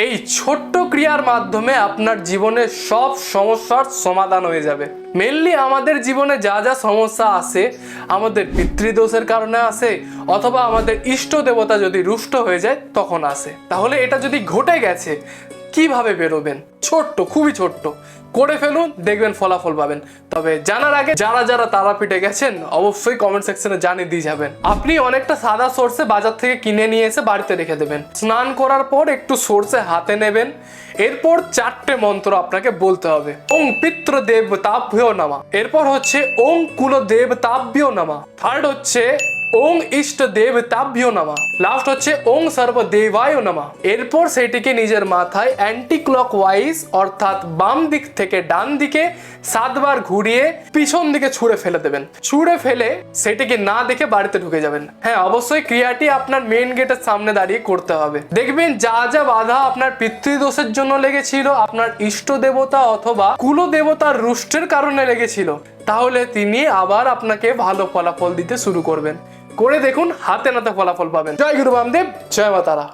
এই ছোট্ট ক্রিয়ার মাধ্যমে আপনার জীবনের সব সমস্যার সমাধান হয়ে যাবে। মেনলি আমাদের জীবনে যা যা সমস্যা আসে, আমাদের পিতৃদোষের কারণে আসে অথবা আমাদের ইষ্ট দেবতা যদি রুষ্ট হয়ে যায় তখন আসে। তাহলে এটা যদি ঘটে গেছে, কিভাবে বেরোবেন? ছোট্ট, খুবই ছোট্ট করে ফেলুন, দেখবেন ফলাফল পাবেন। তবে জানার আগে যারা যারা তারাপীঠে গেছেন অবশ্যই কমেন্ট সেকশনে জানিয়ে দিয়ে যাবেন। আপনি অনেকটা সাদা সর্ষে বাজার থেকে কিনে নিয়ে এসে বাড়িতে রেখে দেবেন। স্নান করার পর একটু সর্ষে হাতে নেবেন, এরপর 4টে মন্ত্র আপনাকে বলতে হবে। ওং পিতৃ দেবতাভ্যো নমঃ, এরপর হচ্ছে ওং কুল দেবতাভ্যো নমঃ, থার্ড হচ্ছে ওং ইষ্ট দেবতাভ্যো নমঃ, লাস্ট হচ্ছে ওং সর্বদেবায় নমঃ। এরপর সেটিকে নিজের মাথায় অ্যান্টি ক্লকওয়াইজ অর্থাৎ বাম দিক থেকে ডান দিকে 7 বার ঘুরিয়ে পিছন দিকে ছুঁড়ে ফেলে দেবেন। ছুঁড়ে ফেলে সেটিকে না দেখে বাড়িতে ঢুকে যাবেন। হ্যাঁ, অবশ্যই ক্রিয়াটি আপনার মেইন গেটের সামনে দাঁড়িয়ে করতে হবে। দেখবেন যা যা বাধা আপনার পিতৃদোষের জন্য লেগেছিল, আপনার ইষ্ট দেবতা অথবা কুল দেবতার রুষ্টের কারণে লেগেছিল, তাহলে তিনি আবার আপনাকে ভালো ফলাফল দিতে শুরু করবেন। করে দেখুন, হাতে নাতে ফলাফল পাবেন। জয় গুরু বামদেব, জয় মা তারা।